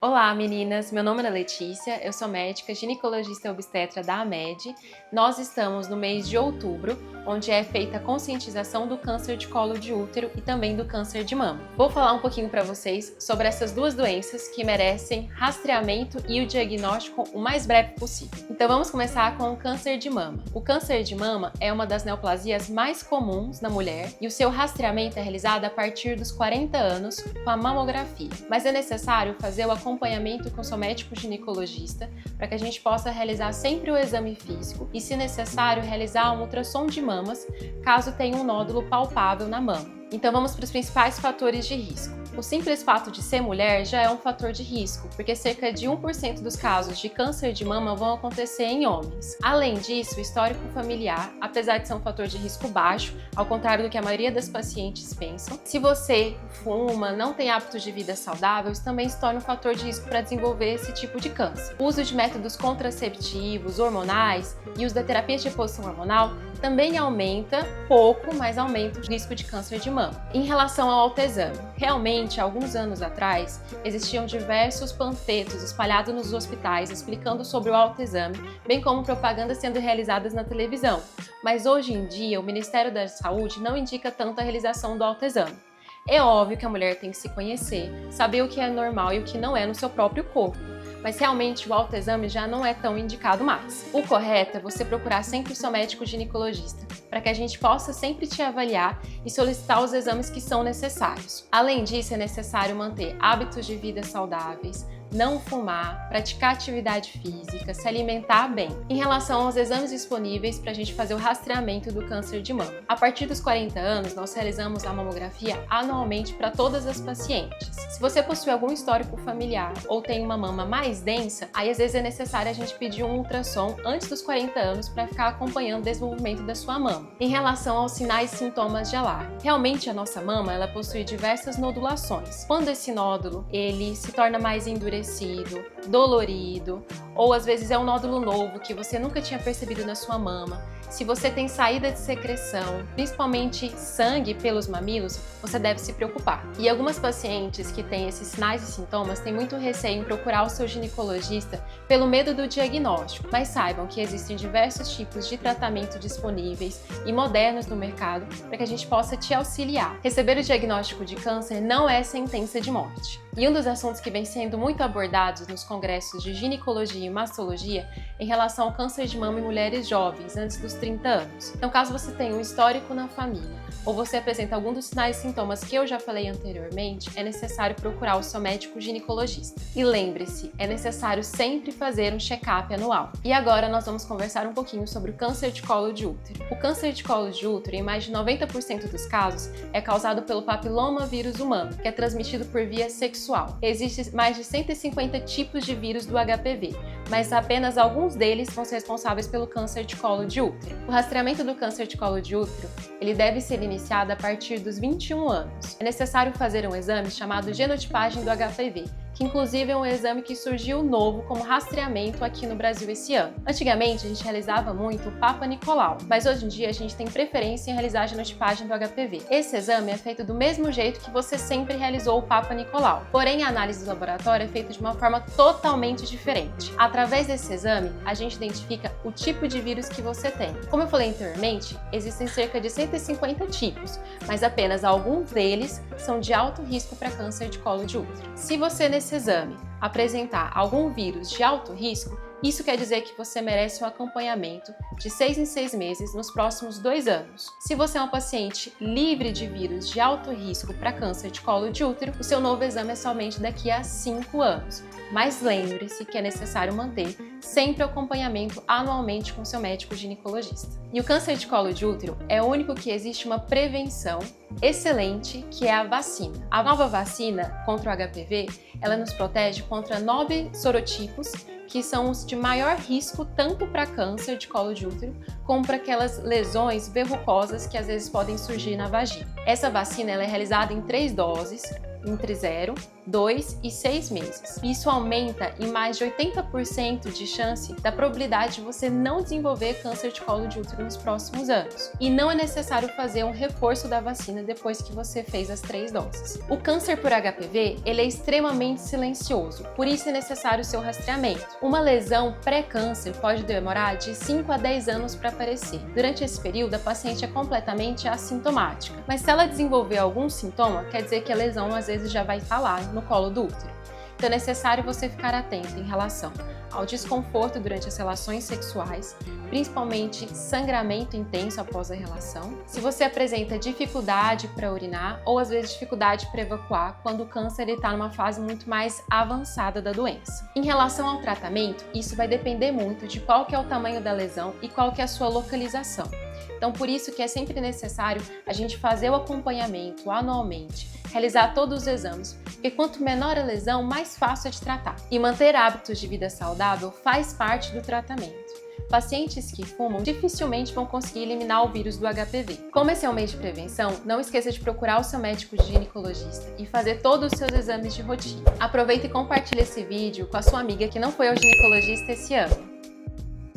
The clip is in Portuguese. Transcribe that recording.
Olá meninas, meu nome é Letícia, eu sou médica ginecologista e obstetra da AMED. Nós estamos no mês de outubro, onde é feita a conscientização do câncer de colo de útero e também do câncer de mama. Vou falar um pouquinho para vocês sobre essas duas doenças que merecem rastreamento e o diagnóstico o mais breve possível. Então vamos começar com o câncer de mama. O câncer de mama é uma das neoplasias mais comuns na mulher e o seu rastreamento é realizado a partir dos 40 anos com a mamografia. Mas é necessário fazer o acompanhamento com seu médico ginecologista para que a gente possa realizar sempre o exame físico e, se necessário, realizar um ultrassom de mamas caso tenha um nódulo palpável na mama. Então vamos para os principais fatores de risco. O simples fato de ser mulher já é um fator de risco, porque cerca de 1% dos casos de câncer de mama vão acontecer em homens. Além disso, o histórico familiar, apesar de ser um fator de risco baixo, ao contrário do que a maioria das pacientes pensam, se você fuma, não tem hábitos de vida saudáveis, também se torna um fator de risco para desenvolver esse tipo de câncer. O uso de métodos contraceptivos, hormonais e uso da terapia de reposição hormonal também aumenta pouco, mas aumenta o risco de câncer de mama. Em relação ao autoexame, realmente, alguns anos atrás, existiam diversos panfletos espalhados nos hospitais explicando sobre o autoexame, bem como propagandas sendo realizadas na televisão. Mas hoje em dia, o Ministério da Saúde não indica tanto a realização do autoexame. É óbvio que a mulher tem que se conhecer, saber o que é normal e o que não é no seu próprio corpo. Mas realmente o autoexame já não é tão indicado mais. O correto é você procurar sempre o seu médico ginecologista, para que a gente possa sempre te avaliar e solicitar os exames que são necessários. Além disso, é necessário manter hábitos de vida saudáveis, não fumar, praticar atividade física, se alimentar bem. Em relação aos exames disponíveis para a gente fazer o rastreamento do câncer de mama. A partir dos 40 anos, nós realizamos a mamografia anualmente para todas as pacientes. Se você possui algum histórico familiar ou tem uma mama mais densa, aí às vezes é necessário a gente pedir um ultrassom antes dos 40 anos para ficar acompanhando o desenvolvimento da sua mama. Em relação aos sinais e sintomas de alarme, realmente a nossa mama ela possui diversas nodulações. Quando esse nódulo ele se torna mais endurecido, dolorido, ou às vezes é um nódulo novo que você nunca tinha percebido na sua mama, se você tem saída de secreção, principalmente sangue pelos mamilos, você deve se preocupar. E algumas pacientes que têm esses sinais e sintomas têm muito receio em procurar o seu ginecologista pelo medo do diagnóstico, mas saibam que existem diversos tipos de tratamento disponíveis e modernos no mercado para que a gente possa te auxiliar. Receber o diagnóstico de câncer não é sentença de morte. E um dos assuntos que vem sendo muito abordados nos congressos de ginecologia e mastologia em relação ao câncer de mama em mulheres jovens, antes dos 30 anos. Então, caso você tenha um histórico na família ou você apresenta algum dos sinais e sintomas que eu já falei anteriormente, é necessário procurar o seu médico ginecologista. E lembre-se, é necessário sempre fazer um check-up anual. E agora nós vamos conversar um pouquinho sobre o câncer de colo de útero. O câncer de colo de útero, em mais de 90% dos casos, é causado pelo papiloma vírus humano, que é transmitido por via sexual. Existem mais de 150 tipos de vírus do HPV, mas apenas alguns deles vão ser responsáveis pelo câncer de colo de útero. O rastreamento do câncer de colo de útero, ele deve ser iniciado a partir dos 21 anos. É necessário fazer um exame chamado genotipagem do HPV, que inclusive é um exame que surgiu novo como rastreamento aqui no Brasil esse ano. Antigamente a gente realizava muito o Papa Nicolau, mas hoje em dia a gente tem preferência em realizar a genotipagem do HPV. Esse exame é feito do mesmo jeito que você sempre realizou o Papa Nicolau, porém a análise do laboratório é feita de uma forma totalmente diferente. Através desse exame, a gente identifica o tipo de vírus que você tem. Como eu falei anteriormente, existem cerca de 150 tipos, mas apenas alguns deles são de alto risco para câncer de colo de útero. Se você nesse exame apresentar algum vírus de alto risco, isso quer dizer que você merece um acompanhamento de 6 em 6 meses nos próximos 2 anos. Se você é uma paciente livre de vírus de alto risco para câncer de colo de útero, o seu novo exame é somente daqui a 5 anos. Mas lembre-se que é necessário manter sempre o acompanhamento anualmente com seu médico ginecologista. E o câncer de colo de útero é o único que existe uma prevenção excelente, que é a vacina. A nova vacina contra o HPV, ela nos protege contra 9 sorotipos, que são os de maior risco tanto para câncer de colo de útero, como para aquelas lesões verrucosas que às vezes podem surgir na vagina. Essa vacina ela é realizada em 3 doses, entre 0, 2 e 6 meses. Isso aumenta em mais de 80% de chance da probabilidade de você não desenvolver câncer de colo de útero nos próximos anos. E não é necessário fazer um reforço da vacina depois que você fez as 3 doses. O câncer por HPV, ele é extremamente silencioso, por isso é necessário o seu rastreamento. Uma lesão pré-câncer pode demorar de 5 a 10 anos para aparecer. Durante esse período, a paciente é completamente assintomática, mas se ela desenvolver algum sintoma, quer dizer que a lesão às vezes já vai estar lá no colo do útero. Então é necessário você ficar atento em relação ao desconforto durante as relações sexuais, principalmente sangramento intenso após a relação, se você apresenta dificuldade para urinar ou às vezes dificuldade para evacuar quando o câncer está numa fase muito mais avançada da doença. Em relação ao tratamento, isso vai depender muito de qual que é o tamanho da lesão e qual que é a sua localização. Então, por isso que é sempre necessário a gente fazer o acompanhamento anualmente, realizar todos os exames, porque quanto menor a lesão, mais fácil é de tratar. E manter hábitos de vida saudável faz parte do tratamento. Pacientes que fumam dificilmente vão conseguir eliminar o vírus do HPV. Como esse é um mês de prevenção, não esqueça de procurar o seu médico ginecologista e fazer todos os seus exames de rotina. Aproveita e compartilhe esse vídeo com a sua amiga que não foi ao ginecologista esse ano.